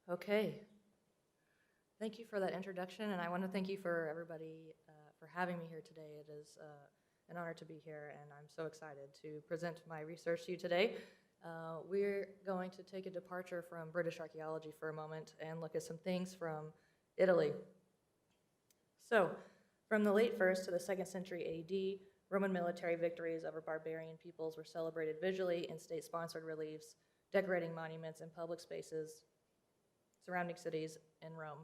Okay. Thank you for that introduction, and I want to thank you for everybody for having me here today. It is an honor to be here, and I'm so excited to present my research to you today. We're going to take a departure from British archaeology for a moment and look at some things from Italy. So, from the late 1st to the 2nd century AD, Roman military victories over barbarian peoples were celebrated visually in state-sponsored reliefs, decorating monuments and public spaces surrounding cities in Rome.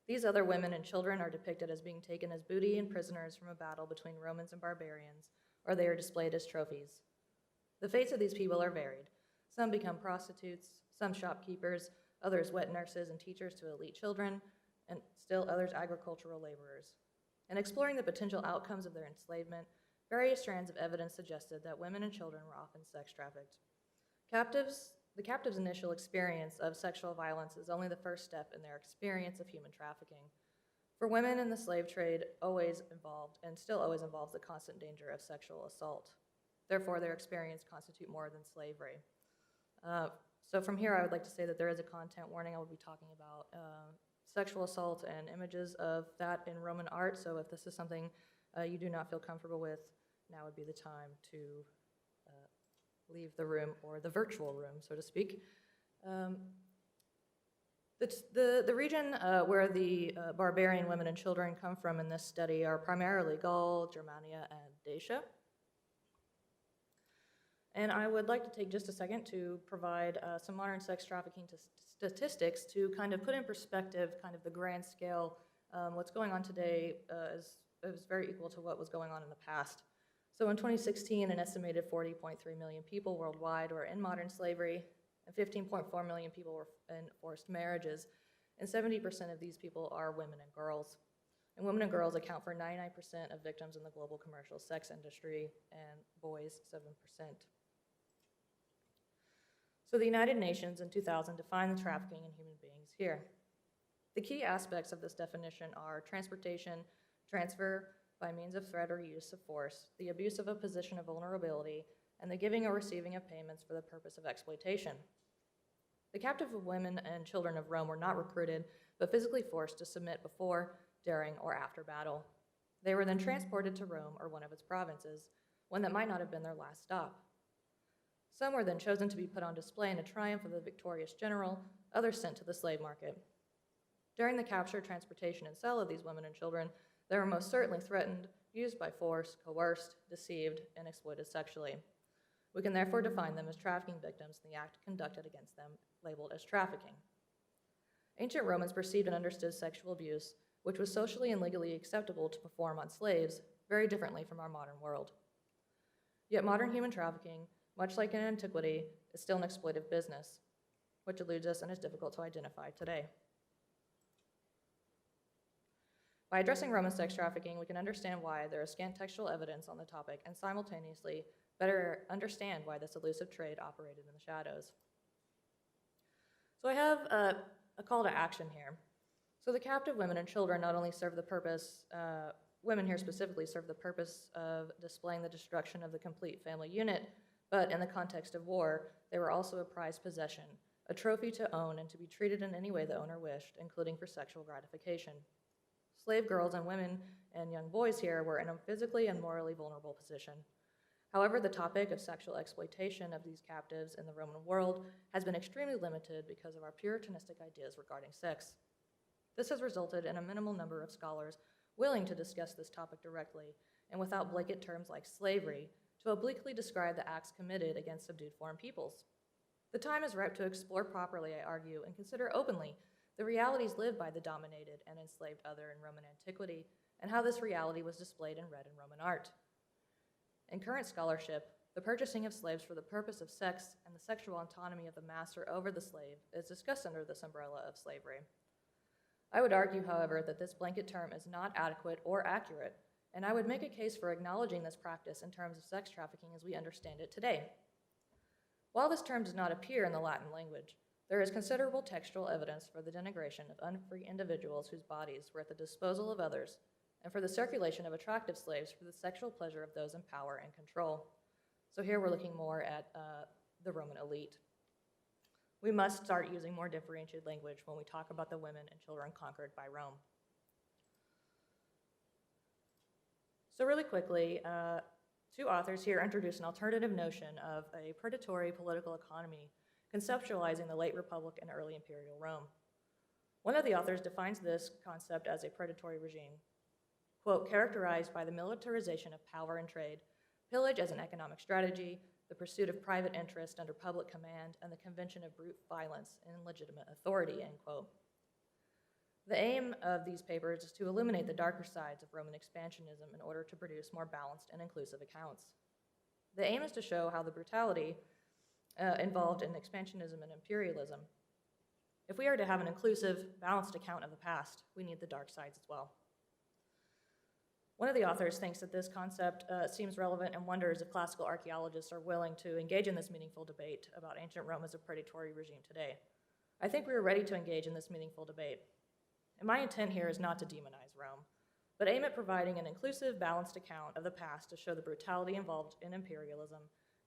These other women and children are depicted as being taken as booty and prisoners from a battle between Romans and barbarians, or they are displayed as trophies. The fates of these people are varied. Some become prostitutes, some shopkeepers, others wet nurses and teachers to elite children, and still others agricultural laborers. In exploring the potential outcomes of their enslavement, various strands of evidence suggested that women and children were often sex trafficked. The captives' initial experience of sexual violence is only the first step in their experience of human trafficking. For women in the slave trade, always involved, and still always involves the constant danger of sexual assault. Therefore, their experience constitute more than slavery. So from here, I would like to say that there is a content warning. I will be talking about sexual assault and images of that in Roman art, so if this is something you do not feel comfortable with, now would be the time to leave the room, or the virtual room, so to speak. The region where the barbarian women and children come from in this study are primarily Gaul, Germania, and Dacia. And I would like to take just a second to provide some modern sex trafficking statistics to kind of put in perspective kind of the grand scale. What's going on today is very equal to what was going on in the past. So in 2016, an estimated 40.3 million people worldwide were in modern slavery, and 15.4 million people were in forced marriages, and 70% of these people are women and girls. And women and girls account for 99% of victims in the global commercial sex industry, and boys 7%. So the United Nations in 2000 defined the trafficking in human beings here. The key aspects of this definition are transportation, transfer by means of threat or use of force, the abuse of a position of vulnerability, and the giving or receiving of payments for the purpose of exploitation. The captive women and children of Rome were not recruited, but physically forced to submit before, during, or after battle. They were then transported to Rome or one of its provinces, one that might not have been their last stop. Some were then chosen to be put on display in a triumph of the victorious general, others sent to the slave market. During the capture, transportation, and sale of these women and children, they were most certainly threatened, used by force, coerced, deceived, and exploited sexually. We can therefore define them as trafficking victims in the act conducted against them, labeled as trafficking. Ancient Romans perceived and understood sexual abuse, which was socially and legally acceptable to perform on slaves, very differently from our modern world. Yet modern human trafficking, much like in antiquity, is still an exploitive business, which eludes us and is difficult to identify today. By addressing Roman sex trafficking, we can understand why there is scant textual evidence on the topic and simultaneously better understand why this elusive trade operated in the shadows. So I have a call to action here. So the captive women and children not only serve the purpose, women here specifically serve the purpose of displaying the destruction of the complete family unit, but in the context of war, they were also a prized possession, a trophy to own and to be treated in any way the owner wished, including for sexual gratification. Slave girls and women and young boys here were in a physically and morally vulnerable position. However, the topic of sexual exploitation of these captives in the Roman world has been extremely limited because of our puritanistic ideas regarding sex. This has resulted in a minimal number of scholars willing to discuss this topic directly and without blanket terms like slavery to obliquely describe the acts committed against subdued foreign peoples. The time is ripe to explore properly, I argue, and consider openly the realities lived by the dominated and enslaved other in Roman antiquity, and how this reality was displayed and read in Roman art. In current scholarship, the purchasing of slaves for the purpose of sex and the sexual autonomy of the master over the slave is discussed under this umbrella of slavery. I would argue, however, that this blanket term is not adequate or accurate, and I would make a case for acknowledging this practice in terms of sex trafficking as we understand it today. While this term does not appear in the Latin language, there is considerable textual evidence for the denigration of unfree individuals whose bodies were at the disposal of others, and for the circulation of attractive slaves for the sexual pleasure of those in power and control. So here we're looking more at the Roman elite. we must start using more differentiated language when we talk about the women and children conquered by Rome. So really quickly, two authors here introduce an alternative notion of a predatory political economy, conceptualizing the late Republic and early imperial Rome. One of the authors defines this concept as a predatory regime, quote, characterized by the militarization of power and trade, pillage as an economic strategy, the pursuit of private interest under public command, and the convention of brute violence and legitimate authority, end quote. The aim of these papers is to illuminate the darker sides of Roman expansionism in order to produce more balanced and inclusive accounts. The aim is to show how the brutality involved in expansionism and imperialism. If we are to have an inclusive, balanced account of the past, we need the dark sides as well. One of the authors thinks that this concept seems relevant and wonders if classical archaeologists are willing to engage in this meaningful debate about ancient Rome as a predatory regime today. I think we are ready to engage in this meaningful debate. And my intent here is not to demonize Rome, but aim at providing an inclusive, balanced account of the past to show the brutality involved in imperialism,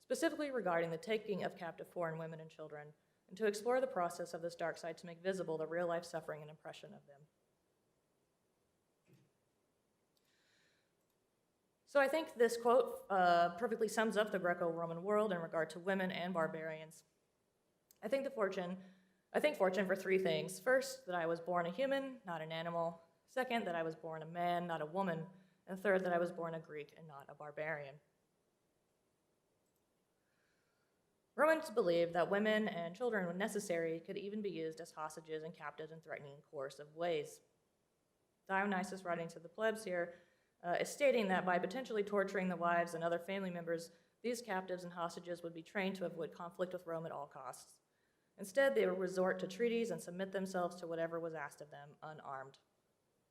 specifically regarding the taking of captive foreign women and children, and to explore the process of this dark side to make visible the real-life suffering and oppression of them. So I think this quote perfectly sums up the Greco-Roman world in regard to women and barbarians. I think fortune for three things. First, that I was born a human, not an animal. Second, that I was born a man, not a woman. And third, that I was born a Greek and not a barbarian. Romans believed that women and children, when necessary, could even be used as hostages and captives in threatening and coercive ways. Dionysius, writing to the plebs here, is stating that by potentially torturing the wives and other family members, these captives and hostages would be trained to avoid conflict with Rome at all costs. Instead, they would resort to treaties and submit themselves to whatever was asked of them, unarmed.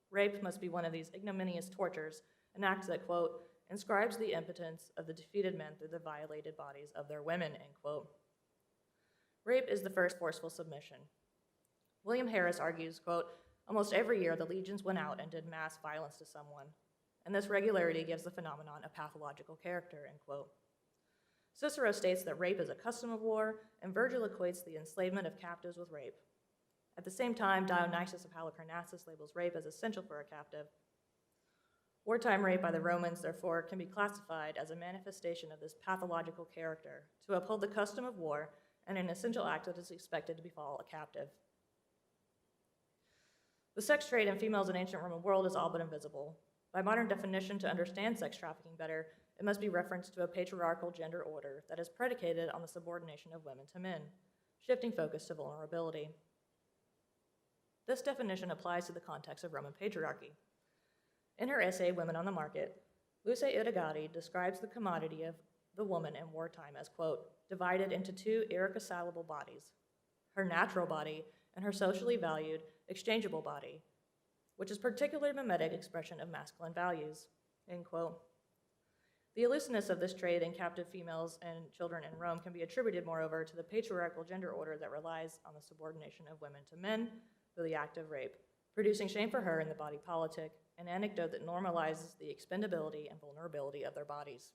Rape must be one of these ignominious tortures, an act that, quote, inscribes the impotence of the defeated men through the violated bodies of their women, end quote. Rape is the first forceful submission. William Harris argues, quote, almost every year the legions went out and did mass violence to someone, and this regularity gives the phenomenon a pathological character, end quote. Cicero states that rape is a custom of war, and Virgil equates the enslavement of captives with rape. At the same time, Dionysius of Halicarnassus labels rape as essential for a captive. Wartime rape by the Romans, therefore, can be classified as a manifestation of this pathological character to uphold the custom of war and an essential act that is expected to befall a captive. The sex trade in females in ancient Roman world is all but invisible. By modern definition, to understand sex trafficking better, it must be referenced to a patriarchal gender order that is predicated on the subordination of women to men, shifting focus to vulnerability. This definition applies to the context of Roman patriarchy. In her essay, Women on the Market, Luce Udigati describes the commodity of the woman in wartime as, quote, divided into two irreconcilable bodies, her natural body and her socially valued, exchangeable body, which is particularly mimetic expression of masculine values, end quote. The elusiveness of this trade in captive females and children in Rome can be attributed, moreover, to the patriarchal gender order that relies on the subordination of women to men through the act of rape, producing shame for her in the body politic, an anecdote that normalizes the expendability and vulnerability of their bodies.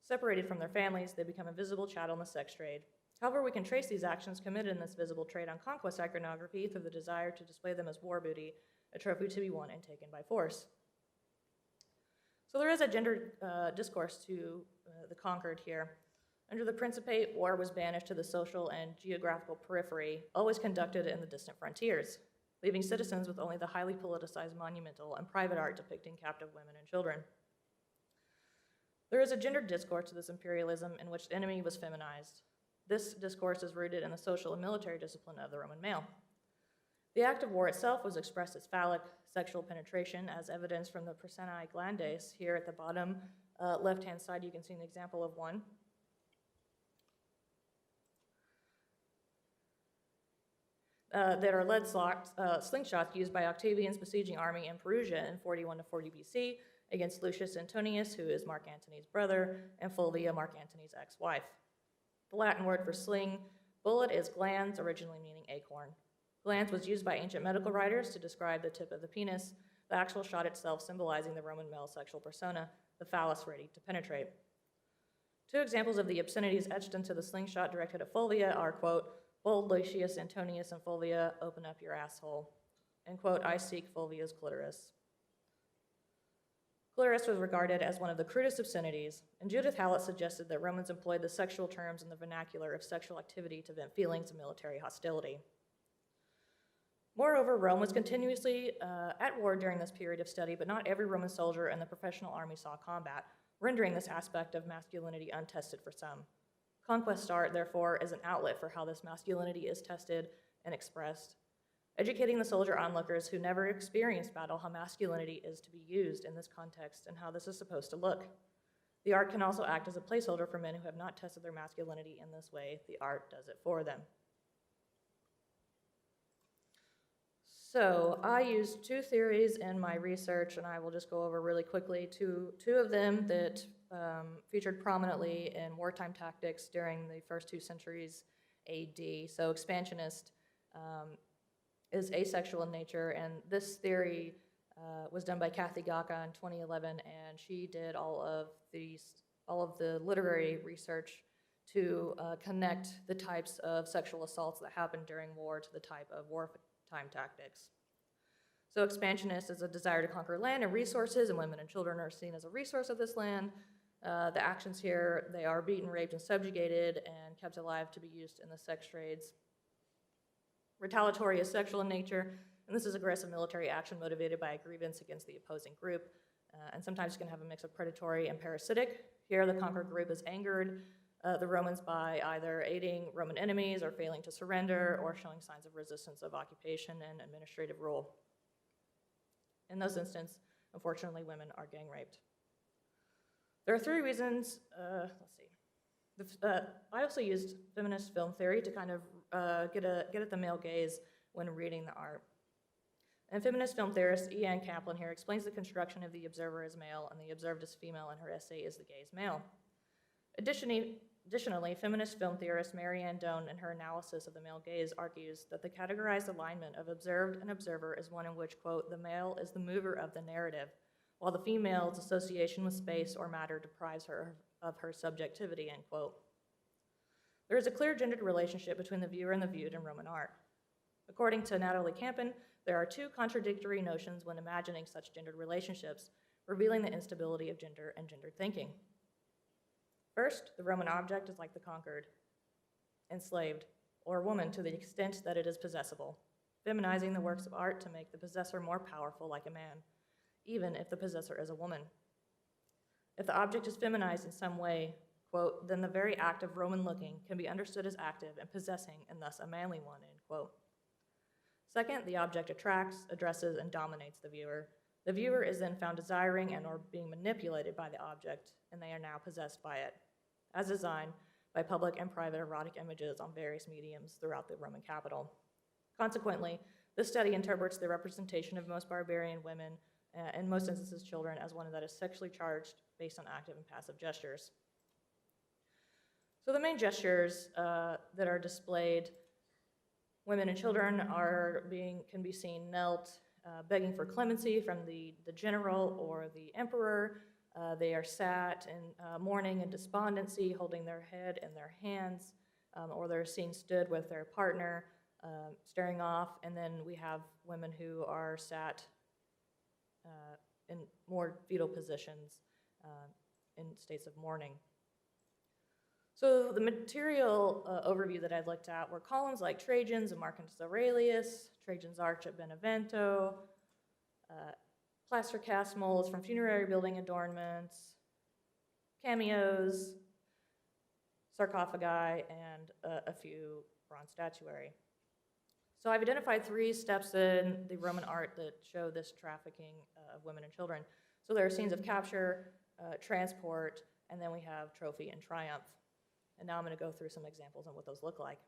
Separated from their families, they become a visible chattel in the sex trade. However, we can trace these actions committed in this visible trade on conquest iconography through the desire to display them as war booty, a trophy to be won and taken by force. So there is a gender discourse to the conquered here. Under the Principate, war was banished to the social and geographical periphery, always conducted in the distant frontiers, leaving citizens with only the highly politicized monumental and private art depicting captive women and children. There is a gendered discourse to this imperialism in which the enemy was feminized. This discourse is rooted in the social and military discipline of the Roman male. The act of war itself was expressed as phallic sexual penetration, as evidenced from the Presinae glandes. Here at the bottom left-hand side, you can see an example of one. That are lead slingshots used by Octavian's besieging army in Perugia in 41 to 40 BC against Lucius Antonius, who is Mark Antony's brother, and Fulvia, Mark Antony's ex-wife. The Latin word for sling bullet is glans, originally meaning acorn. Glans was used by ancient medical writers to describe the tip of the penis, the actual shot itself symbolizing the Roman male sexual persona, the phallus ready to penetrate. Two examples of the obscenities etched into the slingshot directed at Fulvia are, quote, "Bold Lucius Antonius and Fulvia, open up your asshole," and, quote, "I seek Fulvia's clitoris." Clitoris was regarded as one of the crudest obscenities, and Judith Hallett suggested that Romans employed the sexual terms in the vernacular of sexual activity to vent feelings of military hostility. Moreover, Rome was continuously at war during this period of study, but not every Roman soldier in the professional army saw combat, rendering this aspect of masculinity untested for some. Conquest art, therefore, is an outlet for how this masculinity is tested and expressed, educating the soldier onlookers who never experienced battle how masculinity is to be used in this context and how this is supposed to look. The art can also act as a placeholder for men who have not tested their masculinity in this way. The art does it for them. So I used two theories in my research, and I will just go over really quickly two of them that featured prominently in wartime tactics during the first 2 centuries AD. So expansionist is asexual in nature, and this theory was done by Kathy Gaka in 2011, and she did all of the literary research to connect the types of sexual assaults that happened during war to the type of wartime tactics. So expansionist is a desire to conquer land and resources, and women and children are seen as a resource of this land. The actions here, they are beaten, raped, and subjugated and kept alive to be used in the sex trades. Retaliatory is sexual in nature, and this is aggressive military action motivated by a grievance against the opposing group, and sometimes you can have a mix of predatory and parasitic. Here, the conquered group is angered the Romans by either aiding Roman enemies or failing to surrender or showing signs of resistance of occupation and administrative rule. In those instances, unfortunately, women are gang raped. There are 3 reasons, I also used feminist film theory to kind of get at the male gaze when reading the art. And feminist film theorist E.N. Kaplan here explains the construction of the observer as male and the observed as female, and her essay is the gaze male. Additionally, feminist film theorist Marianne Doan, in her analysis of the male gaze, argues that the categorized alignment of observed and observer is one in which, quote, "the male is the mover of the narrative, while the female's association with space or matter deprives her of her subjectivity," end quote. There is a clear gendered relationship between the viewer and the viewed in Roman art. According to Natalie Campen, there are 2 contradictory notions when imagining such gendered relationships, revealing the instability of gender and gendered thinking. First, the Roman object is like the conquered, enslaved, or woman to the extent that it is possessible, feminizing the works of art to make the possessor more powerful like a man, even if the possessor is a woman. If the object is feminized in some way, quote, "then the very act of Roman looking can be understood as active and possessing and thus a manly one," end quote. Second, the object attracts, addresses, and dominates the viewer. The viewer is then found desiring and or being manipulated by the object, and they are now possessed by it, as designed by public and private erotic images on various mediums throughout the Roman capital. Consequently, this study interprets the representation of most barbarian women, in most instances children, as one that is sexually charged based on active and passive gestures. So the main gestures that are displayed, women and children can be seen knelt, begging for clemency from the general or the emperor. They are sat in mourning and despondency, holding their head in their hands, or they're seen stood with their partner, staring off. And then we have women who are sat in more fetal positions in states of mourning. So the material overview that I looked at were columns like Trajan's and Marcus Aurelius, Trajan's Arch at Benevento, plaster cast molds from funerary building adornments, cameos, sarcophagi, and a few bronze statuary. So I've identified 3 steps in the Roman art that show this trafficking of women and children. So there are scenes of capture, transport, and then we have trophy and triumph. And now I'm going to go through some examples on what those look like.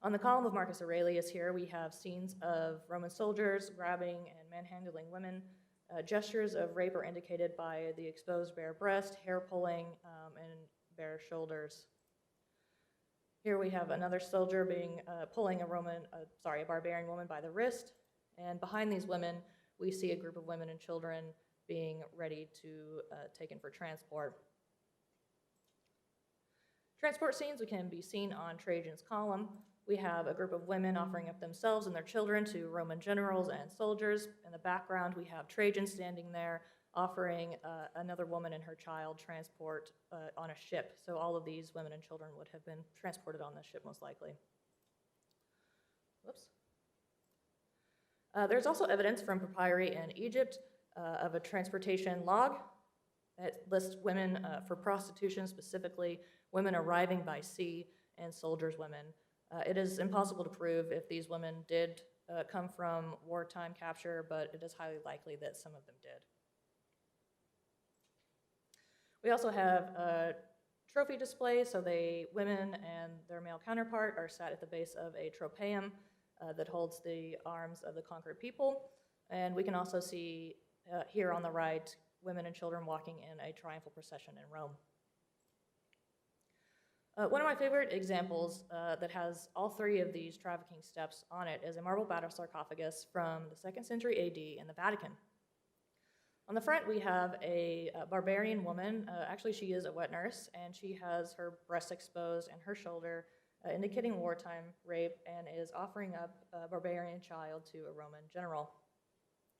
On the column of Marcus Aurelius here, we have scenes of Roman soldiers grabbing and manhandling women. Gestures of rape are indicated by the exposed bare breast, hair pulling, and bare shoulders. Here we have another soldier pulling a barbarian woman by the wrist. And behind these women, we see a group of women and children being ready to taken for transport. Transport scenes can be seen on Trajan's column. We have a group of women offering up themselves and their children to Roman generals and soldiers. In the background, we have Trajan standing there offering another woman and her child transport on a ship. So all of these women and children would have been transported on this ship most likely. Whoops. There's also evidence from papyri in Egypt of a transportation log that lists women for prostitution, specifically women arriving by sea and soldiers' women. It is impossible to prove if these women did come from wartime capture, but it is highly likely that some of them did. We also have a trophy display, so women and their male counterpart are sat at the base of a tropaeum that holds the arms of the conquered people. And we can also see here on the right, women and children walking in a triumphal procession in Rome. One of my favorite examples that has all three of these trafficking steps on it is a marble battle sarcophagus from the 2nd century AD in the Vatican. On the front, we have a barbarian woman. Actually, she is a wet nurse, and she has her breast exposed and her shoulder, indicating wartime rape, and is offering up a barbarian child to a Roman general.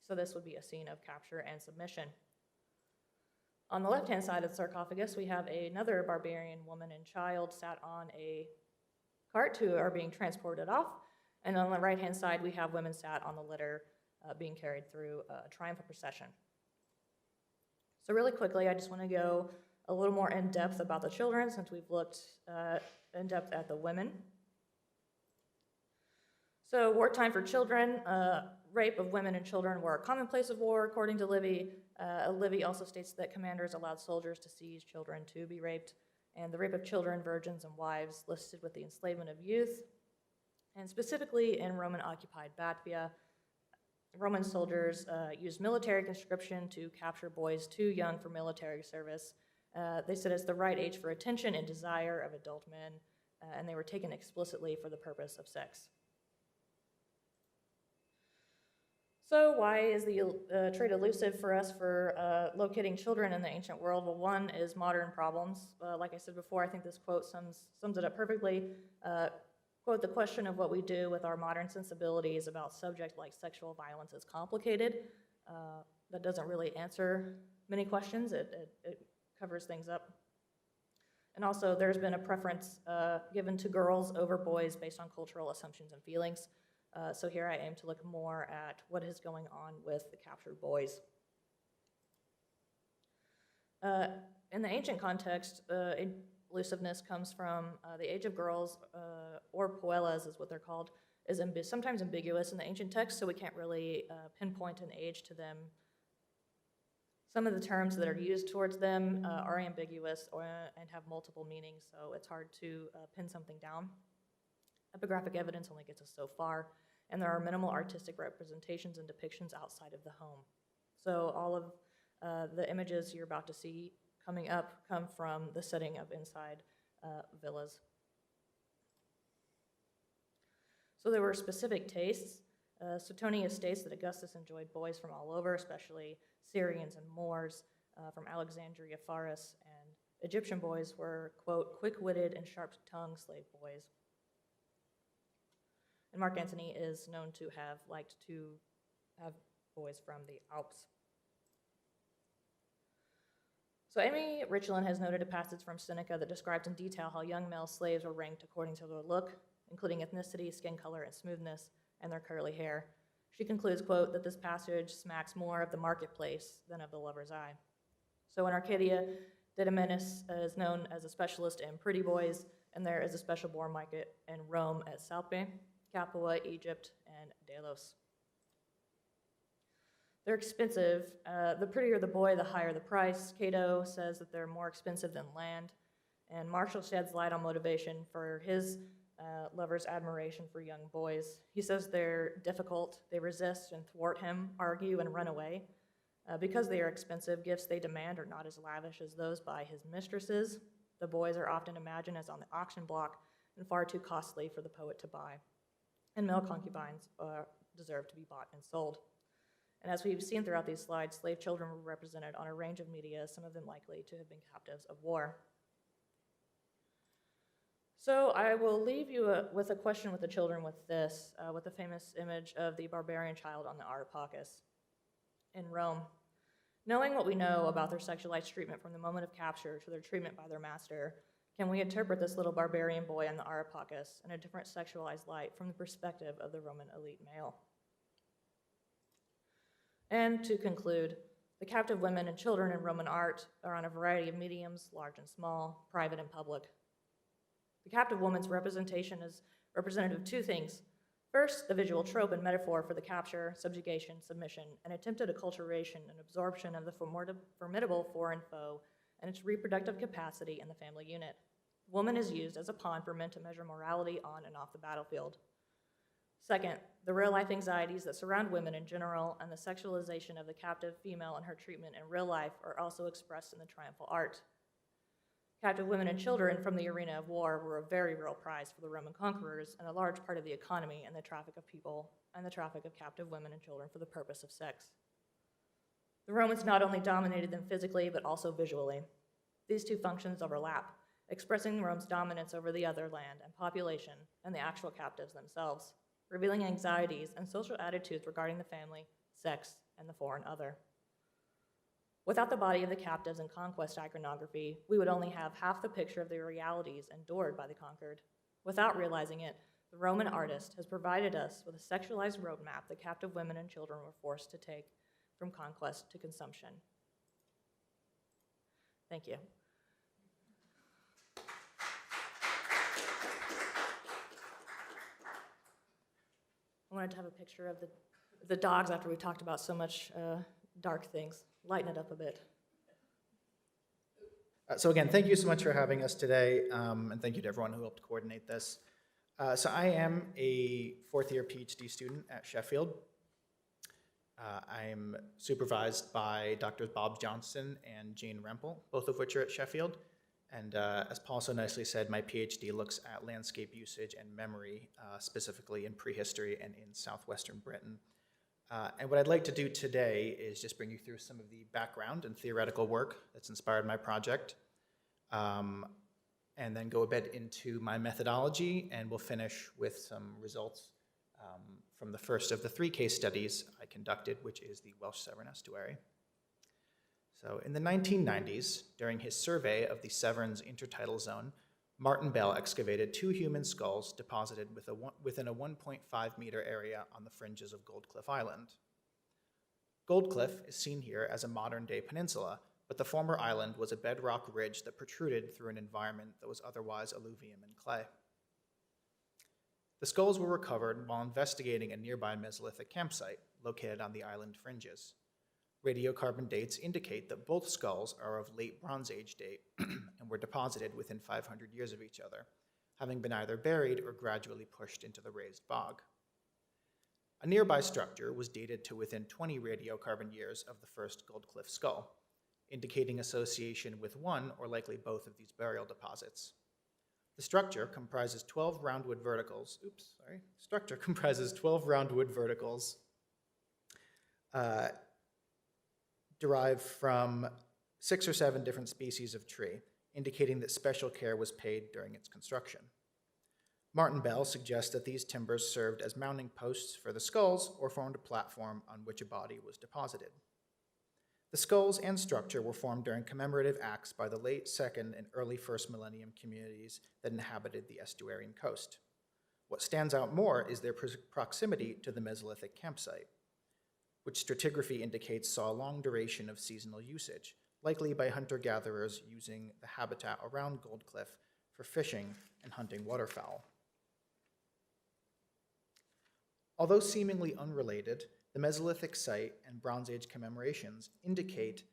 So this would be a scene of capture and submission. On the left-hand side of the sarcophagus, we have another barbarian woman and child sat on a cart who are being transported off. And on the right-hand side, we have women sat on the litter being carried through a triumphal procession. So really quickly, I just want to go a little more in depth about the children since we've looked in depth at the women. So wartime for children, rape of women and children were a commonplace of war, according to Livy. Livy also states that commanders allowed soldiers to seize children to be raped, and the rape of children, virgins, and wives listed with the enslavement of youth. And specifically in Roman-occupied Batvia, Roman soldiers used military conscription to capture boys too young for military service. They said it's the right age for attention and desire of adult men, and they were taken explicitly for the purpose of sex. So why is the trade elusive for us for locating children in the ancient world? Well, one is modern problems. Like I said before, I think this quote sums it up perfectly. Quote, the question of what we do with our modern sensibilities about subjects like sexual violence is complicated. That doesn't really answer many questions. It covers things up. And also, there's been a preference given to girls over boys based on cultural assumptions and feelings. So here I aim to look more at what is going on with the captured boys. In the ancient context, elusiveness comes from the age of girls, or puellas is what they're called, is sometimes ambiguous in the ancient text, so we can't really pinpoint an age to them. Some of the terms that are used towards them are ambiguous and have multiple meanings, so it's hard to pin something down. Epigraphic evidence only gets us so far, and there are minimal artistic representations and depictions outside of the home. So all of the images you're about to see coming up come from the setting of inside villas. So there were specific tastes. Suetonius states that Augustus enjoyed boys from all over, especially Syrians and Moors from Alexandria, Faris, and Egyptian boys were, quote, quick-witted and sharp-tongued slave boys. And Mark Antony is known to have liked to have boys from the Alps. So Amy Richland has noted a passage from Seneca that describes in detail how young male slaves were ranked according to their look, including ethnicity, skin color, and smoothness, and their curly hair. She concludes, quote, that this passage smacks more of the marketplace than of the lover's eye. So in Arcadia, Didymenus is known as a specialist in pretty boys, and there is a special boar market in Rome at Salpe, Capua, Egypt, and Delos. They're expensive. The prettier the boy, the higher the price. Cato says that they're more expensive than land, and Marshall sheds light on motivation for his lover's admiration for young boys. He says they're difficult, they resist and thwart him, argue, and run away. Because they are expensive, gifts they demand are not as lavish as those by his mistresses. The boys are often imagined as on the auction block and far too costly for the poet to buy. And male concubines deserve to be bought and sold. And as we've seen throughout these slides, slave children were represented on a range of media, some of them likely to have been captives of war. So I will leave you with a question with the children with this, with the famous image of the barbarian child on the Areopagus in Rome. Knowing what we know about their sexualized treatment from the moment of capture to their treatment by their master, can we interpret this little barbarian boy on the Areopagus in a different sexualized light from the perspective of the Roman elite male? And to conclude, the captive women and children in Roman art are on a variety of mediums, large and small, private and public. The captive woman's representation is representative of two things. First, the visual trope and metaphor for the capture, subjugation, submission, and attempted acculturation and absorption of the formidable foreign foe and its reproductive capacity in the family unit. Woman is used as a pawn for men to measure morality on and off the battlefield. Second, the real-life anxieties that surround women in general and the sexualization of the captive female and her treatment in real life are also expressed in the triumphal art. Captive women and children from the arena of war were a very real prize for the Roman conquerors and a large part of the economy and the traffic of people and the traffic of captive women and children for the purpose of sex. The Romans not only dominated them physically, but also visually. These two functions overlap, expressing Rome's dominance over the other land and population and the actual captives themselves, revealing anxieties and social attitudes regarding the family, sex, and the foreign other. Without the body of the captives and conquest iconography, we would only have half the picture of the realities endured by the conquered. Without realizing it, the Roman artist has provided us with a sexualized roadmap that captive women and children were forced to take from conquest to consumption. Thank you. I wanted to have a picture of the dogs after we talked about so much dark things. Lighten it up a bit. So again, thank you so much for having us today, and thank you to everyone who helped coordinate this. So I am a fourth-year PhD student at Sheffield. I'm supervised by Drs. Bob Johnson and Jane Rempel, both of which are at Sheffield. And as Paul so nicely said, my PhD looks at landscape usage and memory, specifically in prehistory and in southwestern Britain. And what I'd like to do today is just bring you through some of the background and theoretical work that's inspired my project, and then go a bit into my methodology, and we'll finish with some results from the first of the 3 case studies I conducted, which is the Welsh Severn Estuary. So in the 1990s, during his survey of the Severn's intertidal zone, Martin Bell excavated 2 human skulls deposited within a 1.5 meter area on the fringes of Goldcliff Island. Goldcliff is seen here as a modern-day peninsula, but the former island was a bedrock ridge that protruded through an environment that was otherwise alluvium and clay. The skulls were recovered while investigating a nearby Mesolithic campsite located on the island fringes. Radiocarbon dates indicate that both skulls are of late Bronze Age date and were deposited within 500 years of each other, having been either buried or gradually pushed into the raised bog. A nearby structure was dated to within 20 radiocarbon years of the first Goldcliff skull, indicating association with one or likely both of these burial deposits. The structure comprises 12 roundwood verticals, derived from 6 or 7 different species of tree, indicating that special care was paid during its construction. Martin Bell suggests that these timbers served as mounting posts for the skulls or formed a platform on which a body was deposited. The skulls and structure were formed during commemorative acts by the late 2nd and early 1st millennium communities that inhabited the estuarine coast. What stands out more is their proximity to the Mesolithic campsite, which stratigraphy indicates saw a long duration of seasonal usage, likely by hunter-gatherers using the habitat around Goldcliff for fishing and hunting waterfowl. Although seemingly unrelated, the Mesolithic site and Bronze Age commemorations indicate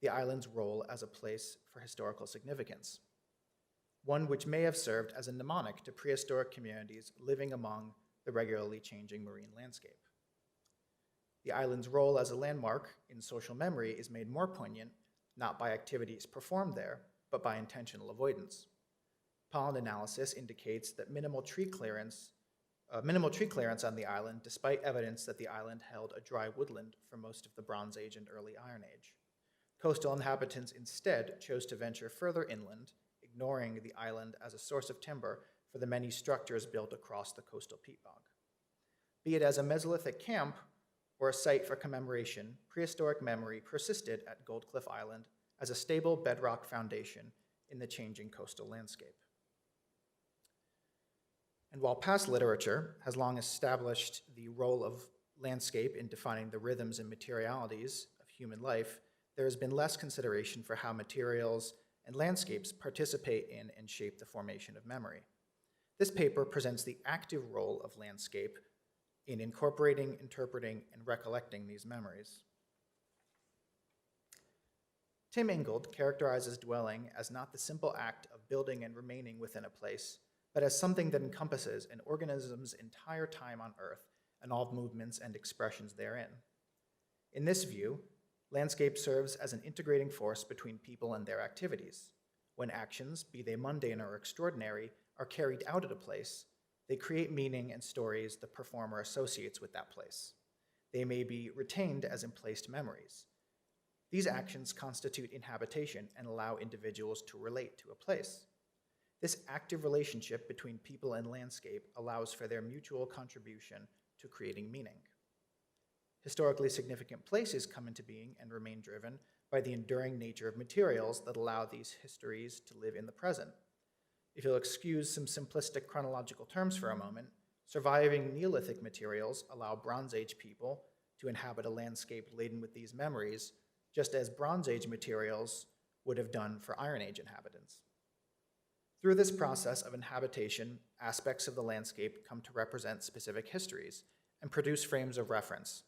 the island's role as a place for historical significance, one which may have served as a mnemonic to prehistoric communities living among the regularly changing marine landscape. The island's role as a landmark in social memory is made more poignant, not by activities performed there, but by intentional avoidance. Pollen analysis indicates that minimal tree clearance on the island, despite evidence that the island held a dry woodland for most of the Bronze Age and early Iron Age. Coastal inhabitants instead chose to venture further inland, ignoring the island as a source of timber for the many structures built across the coastal peat bog. Be it as a Mesolithic camp or a site for commemoration, prehistoric memory persisted at Gold Cliff Island as a stable bedrock foundation in the changing coastal landscape. And while past literature has long established the role of landscape in defining the rhythms and materialities of human life, there has been less consideration for how materials and landscapes participate in and shape the formation of memory. This paper presents the active role of landscape in incorporating, interpreting, and recollecting these memories. Tim Ingold characterizes dwelling as not the simple act of building and remaining within a place, but as something that encompasses an organism's entire time on Earth and all movements and expressions therein. In this view, landscape serves as an integrating force between people and their activities. When actions, be they mundane or extraordinary, are carried out at a place, they create meaning and stories the performer associates with that place. They may be retained as emplaced memories. These actions constitute inhabitation and allow individuals to relate to a place. This active relationship between people and landscape allows for their mutual contribution to creating meaning. Historically significant places come into being and remain driven by the enduring nature of materials that allow these histories to live in the present. If you'll excuse some simplistic chronological terms for a moment, surviving Neolithic materials allow Bronze Age people to inhabit a landscape laden with these memories, just as Bronze Age materials would have done for Iron Age inhabitants. Through this process of inhabitation, aspects of the landscape come to represent specific histories and produce frames of reference.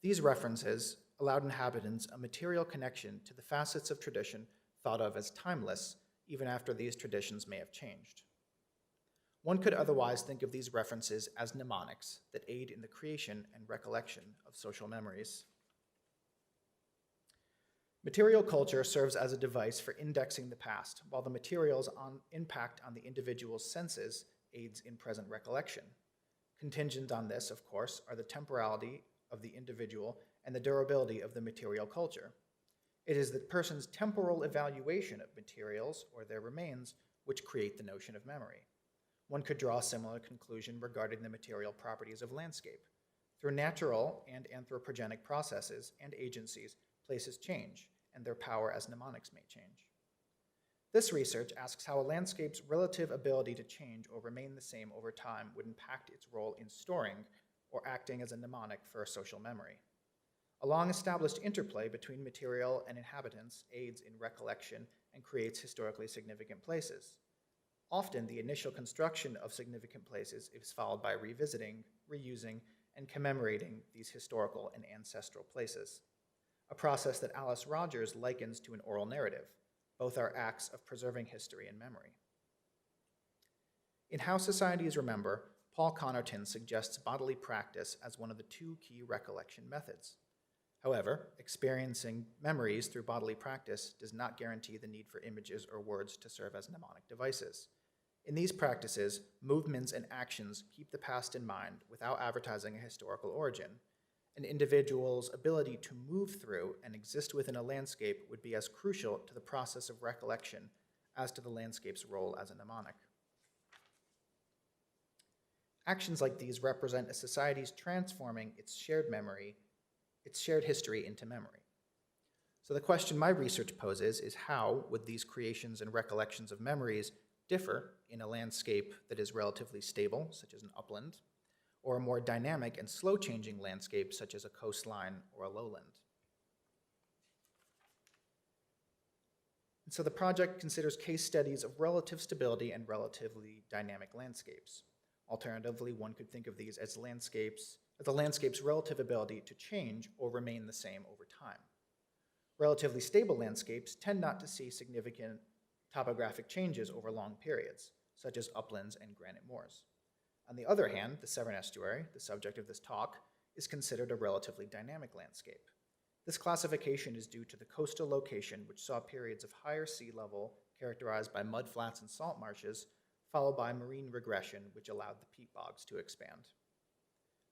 These references allowed inhabitants a material connection to the facets of tradition thought of as timeless, even after these traditions may have changed. One could otherwise think of these references as mnemonics that aid in the creation and recollection of social memories. Material culture serves as a device for indexing the past, while the material's impact on the individual's senses aids in present recollection. Contingent on this, of course, are the temporality of the individual and the durability of the material culture. It is the person's temporal evaluation of materials or their remains which create the notion of memory. One could draw a similar conclusion regarding the material properties of landscape. Through natural and anthropogenic processes and agencies, places change, and their power as mnemonics may change. This research asks how a landscape's relative ability to change or remain the same over time would impact its role in storing or acting as a mnemonic for a social memory. A long-established interplay between material and inhabitants aids in recollection and creates historically significant places. Often, the initial construction of significant places is followed by revisiting, reusing, and commemorating these historical and ancestral places, a process that Alice Rogers likens to an oral narrative. Both are acts of preserving history and memory. In How Societies Remember, Paul Connerton suggests bodily practice as one of the two key recollection methods. However, experiencing memories through bodily practice does not guarantee the need for images or words to serve as mnemonic devices. In these practices, movements and actions keep the past in mind without advertising a historical origin. An individual's ability to move through and exist within a landscape would be as crucial to the process of recollection as to the landscape's role as a mnemonic. Actions like these represent a society's transforming its shared history into memory. So the question my research poses is how would these creations and recollections of memories differ in a landscape that is relatively stable, such as an upland, or a more dynamic and slow-changing landscape, such as a coastline or a lowland. And so the project considers case studies of relative stability and relatively dynamic landscapes. Alternatively, one could think of these as the landscape's relative ability to change or remain the same over time. Relatively stable landscapes tend not to see significant topographic changes over long periods, such as uplands and granite moors. On the other hand, the Severn Estuary, the subject of this talk, is considered a relatively dynamic landscape. This classification is due to the coastal location, which saw periods of higher sea level characterized by mudflats and salt marshes, followed by marine regression, which allowed the peat bogs to expand.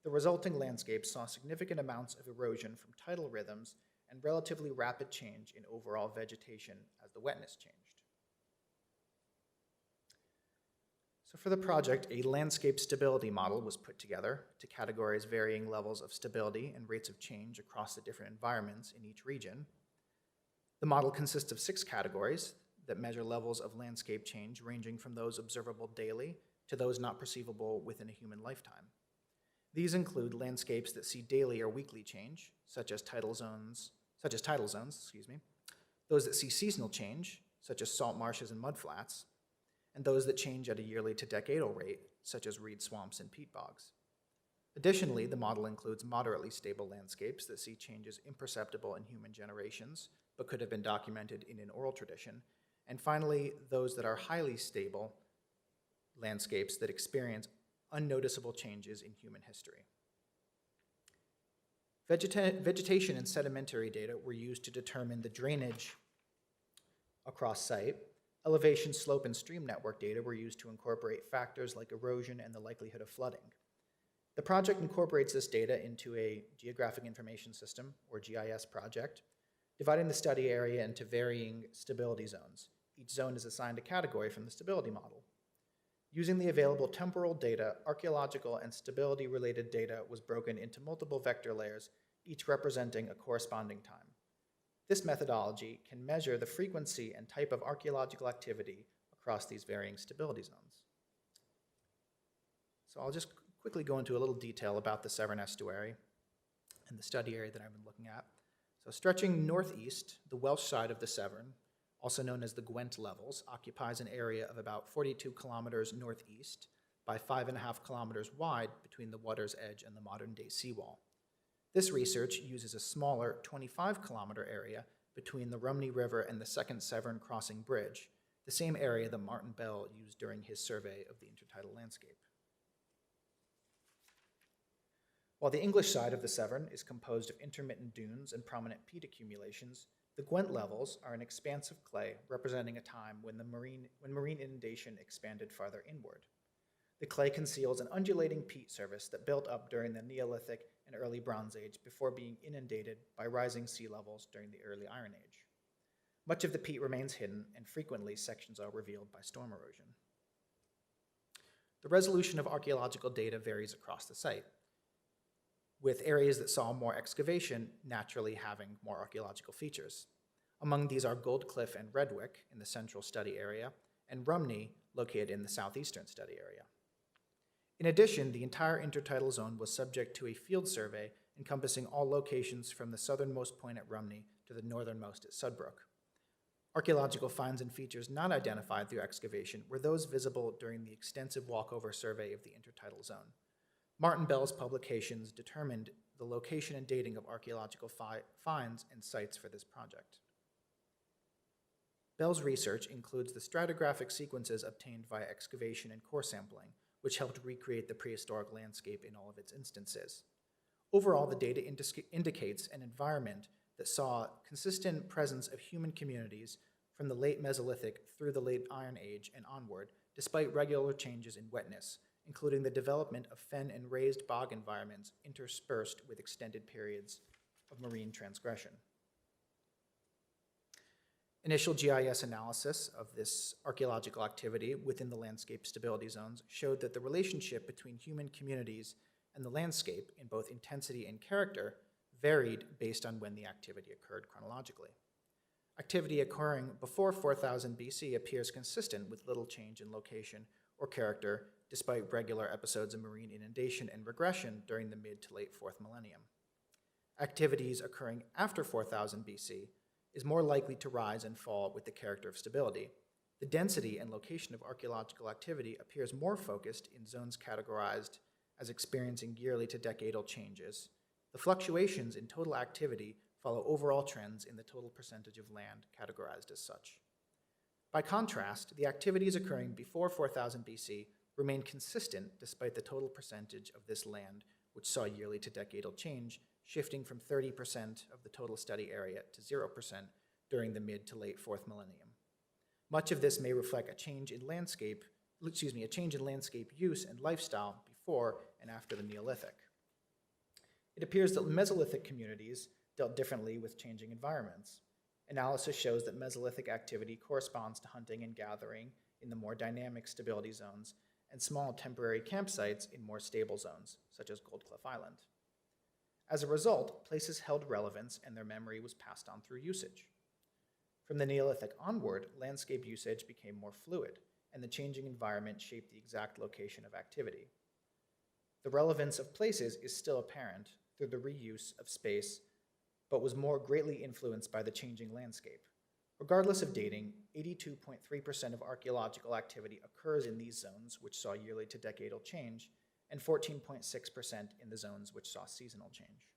The resulting landscape saw significant amounts of erosion from tidal rhythms and relatively rapid change in overall vegetation as the wetness changed. So for the project, a landscape stability model was put together to categorize varying levels of stability and rates of change across the different environments in each region. The model consists of 6 categories that measure levels of landscape change ranging from those observable daily to those not perceivable within a human lifetime. These include landscapes that see daily or weekly change, such as tidal zones, those that see seasonal change, such as salt marshes and mudflats, and those that change at a yearly to decadal rate, such as reed swamps and peat bogs. Additionally, the model includes moderately stable landscapes that see changes imperceptible in human generations, but could have been documented in an oral tradition, and finally, those that are highly stable landscapes that experience unnoticeable changes in human history. Vegetation and sedimentary data were used to determine the drainage across site. Elevation, slope, and stream network data were used to incorporate factors like erosion and the likelihood of flooding. The project incorporates this data into a Geographic Information System, or GIS project, dividing the study area into varying stability zones. Each zone is assigned a category from the stability model. Using the available temporal data, archaeological and stability-related data was broken into multiple vector layers, each representing a corresponding time. This methodology can measure the frequency and type of archaeological activity across these varying stability zones. So I'll just quickly go into a little detail about the Severn Estuary and the study area that I've been looking at. So stretching northeast, the Welsh side of the Severn, also known as the Gwent Levels, occupies an area of about 42 kilometers northeast by 5.5 kilometers wide between the water's edge and the modern-day seawall. This research uses a smaller 25-kilometer area between the Rumney River and the Second Severn Crossing Bridge, the same area that Martin Bell used during his survey of the intertidal landscape. While the English side of the Severn is composed of intermittent dunes and prominent peat accumulations, the Gwent Levels are an expanse of clay representing a time when marine inundation expanded farther inward. The clay conceals an undulating peat surface that built up during the Neolithic and early Bronze Age before being inundated by rising sea levels during the early Iron Age. Much of the peat remains hidden, and frequently sections are revealed by storm erosion. The resolution of archaeological data varies across the site, with areas that saw more excavation naturally having more archaeological features. Among these are Gold Cliff and Redwick in the central study area, and Rumney located in the southeastern study area. In addition, the entire intertidal zone was subject to a field survey encompassing all locations from the southernmost point at Rumney to the northernmost at Sudbrook. Archaeological finds and features not identified through excavation were those visible during the extensive walkover survey of the intertidal zone. Martin Bell's publications determined the location and dating of archaeological finds and sites for this project. Bell's research includes the stratigraphic sequences obtained via excavation and core sampling, which helped recreate the prehistoric landscape in all of its instances. Overall, the data indicates an environment that saw consistent presence of human communities from the late Mesolithic through the late Iron Age and onward, despite regular changes in wetness, including the development of fen and raised bog environments interspersed with extended periods of marine transgression. Initial GIS analysis of this archaeological activity within the landscape stability zones showed that the relationship between human communities and the landscape in both intensity and character varied based on when the activity occurred chronologically. Activity occurring before 4000 BC appears consistent with little change in location or character despite regular episodes of marine inundation and regression during the mid to late 4th millennium. Activities occurring after 4000 BC is more likely to rise and fall with the character of stability. The density and location of archaeological activity appears more focused in zones categorized as experiencing yearly to decadal changes. The fluctuations in total activity follow overall trends in the total percentage of land categorized as such. By contrast, the activities occurring before 4000 BC remain consistent despite the total percentage of this land, which saw yearly to decadal change, shifting from 30% of the total study area to 0% during the mid to late 4th millennium. Much of this may reflect a change in landscape use and lifestyle before and after the Neolithic. It appears that Mesolithic communities dealt differently with changing environments. Analysis shows that Mesolithic activity corresponds to hunting and gathering in the more dynamic stability zones, and small temporary campsites in more stable zones, such as Gold Cliff Island. As a result, places held relevance and their memory was passed on through usage. From the Neolithic onward, landscape usage became more fluid, and the changing environment shaped the exact location of activity. The relevance of places is still apparent through the reuse of space, but was more greatly influenced by the changing landscape. Regardless of dating, 82.3% of archaeological activity occurs in these zones, which saw yearly to decadal change, and 14.6% in the zones which saw seasonal change.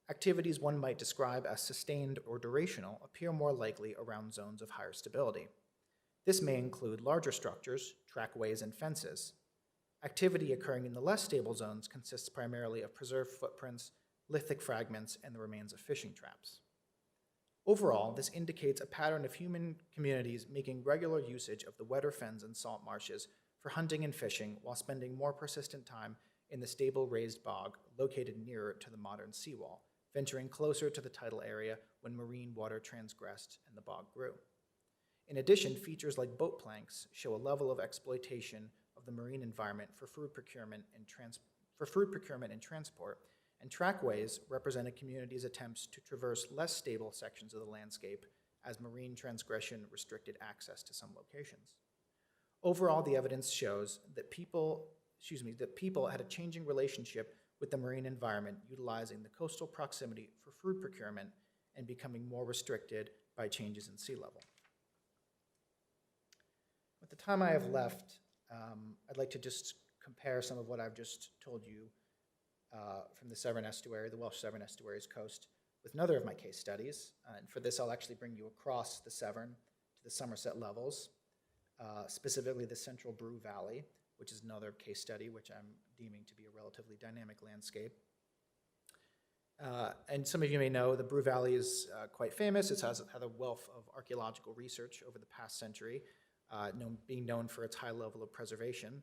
Activities one might describe as sustained or durational appear more likely around zones of higher stability. This may include larger structures, trackways, and fences. Activity occurring in the less stable zones consists primarily of preserved footprints, lithic fragments, and the remains of fishing traps. Overall, this indicates a pattern of human communities making regular usage of the wetter fens and salt marshes for hunting and fishing while spending more persistent time in the stable raised bog located nearer to the modern seawall, venturing closer to the tidal area when marine water transgressed and the bog grew. In addition, features like boat planks show a level of exploitation of the marine environment for food procurement and transport, and trackways represent a community's attempts to traverse less stable sections of the landscape as marine transgression restricted access to some locations. Overall, the evidence shows that people had a changing relationship with the marine environment, utilizing the coastal proximity for food procurement and becoming more restricted by changes in sea level. With the time I have left, I'd like to just compare some of what I've just told you from the Severn Estuary, the Welsh Severn Estuary's coast, with another of my case studies. And for this, I'll actually bring you across the Severn to the Somerset levels, specifically the Central Brew Valley, which is another case study which I'm deeming to be a relatively dynamic landscape. And some of you may know the Brew Valley is quite famous. It has had a wealth of archaeological research over the past century, being known for its high level of preservation.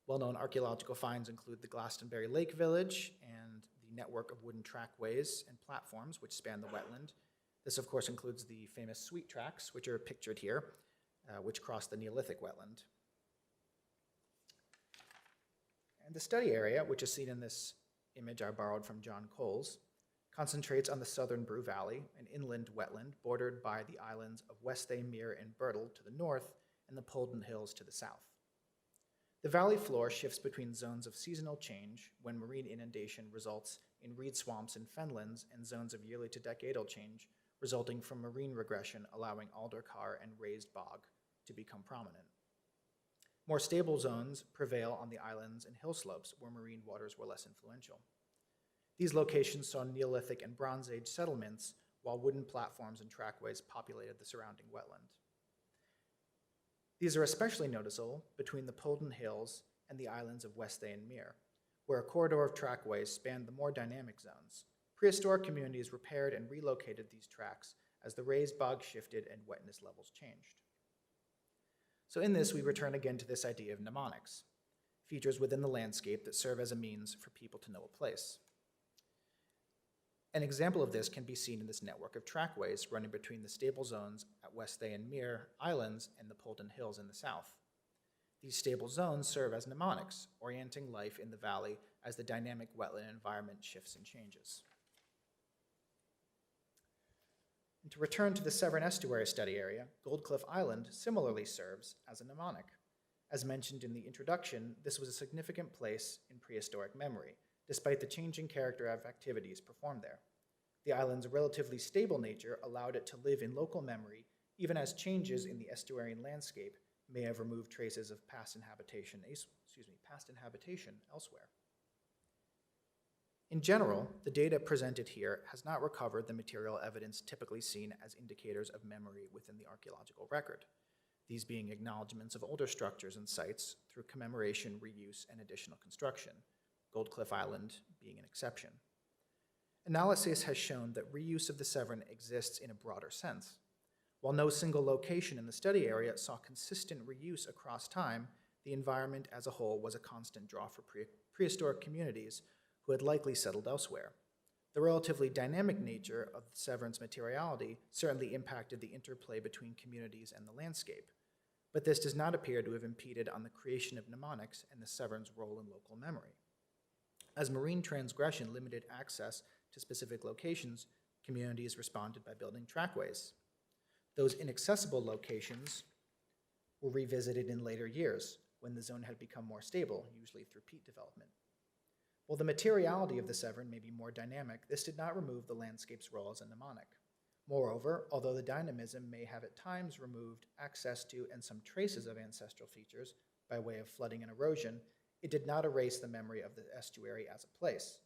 Well-known archaeological finds include the Glastonbury Lake Village and the network of wooden trackways and platforms which span the wetland. This, of course, includes the famous sweet tracks, which are pictured here, which cross the Neolithic wetland. And the study area, which is seen in this image I borrowed from John Coles, concentrates on the southern Brew Valley, an inland wetland bordered by the islands of Westhay, Mere, and Birtle to the north and the Polden Hills to the south. The valley floor shifts between zones of seasonal change, when marine inundation results in reed swamps and fenlands, and zones of yearly to decadal change, resulting from marine regression allowing aldercar and raised bog to become prominent. More stable zones prevail on the islands and hill slopes where marine waters were less influential. These locations saw Neolithic and Bronze Age settlements, while wooden platforms and trackways populated the surrounding wetland. These are especially noticeable between the Polden Hills and the islands of Westhay and Mere, where a corridor of trackways spanned the more dynamic zones. Prehistoric communities repaired and relocated these tracks as the raised bog shifted and wetness levels changed. So in this, we return again to this idea of mnemonics, features within the landscape that serve as a means for people to know a place. An example of this can be seen in this network of trackways running between the stable zones at Westhay and Mere Islands and the Polden Hills in the south. These stable zones serve as mnemonics, orienting life in the valley as the dynamic wetland environment shifts and changes. And to return to the Severn Estuary study area, Gold Cliff Island similarly serves as a mnemonic. As mentioned in the introduction, this was a significant place in prehistoric memory, despite the changing character of activities performed there. The island's relatively stable nature allowed it to live in local memory, even as changes in the estuarine landscape may have removed traces of past inhabitation elsewhere. In general, the data presented here has not recovered the material evidence typically seen as indicators of memory within the archaeological record, these being acknowledgments of older structures and sites through commemoration, reuse, and additional construction, Gold Cliff Island being an exception. Analysis has shown that reuse of the Severn exists in a broader sense. While no single location in the study area saw consistent reuse across time, the environment as a whole was a constant draw for prehistoric communities who had likely settled elsewhere. The relatively dynamic nature of the Severn's materiality certainly impacted the interplay between communities and the landscape. but this does not appear to have impeded on the creation of mnemonics and the Severn's role in local memory. As marine transgression limited access to specific locations, communities responded by building trackways. Those inaccessible locations were revisited in later years when the zone had become more stable, usually through peat development. While the materiality of the Severn may be more dynamic, this did not remove the landscape's role as a mnemonic. Moreover, although the dynamism may have at times removed access to and some traces of ancestral features by way of flooding and erosion, it did not erase the memory of the estuary as a place.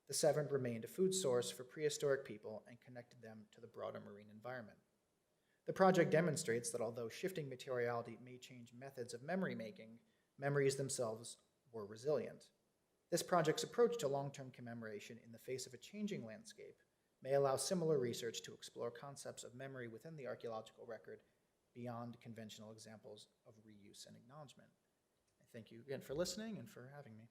The Severn remained a food source for prehistoric people and connected them to the broader marine environment. The project demonstrates that although shifting materiality may change methods of memory making, memories themselves were resilient. This project's approach to long-term commemoration in the face of a changing landscape may allow similar research to explore concepts of memory within the archaeological record beyond conventional examples of reuse and acknowledgement. I thank you again for listening and for having me.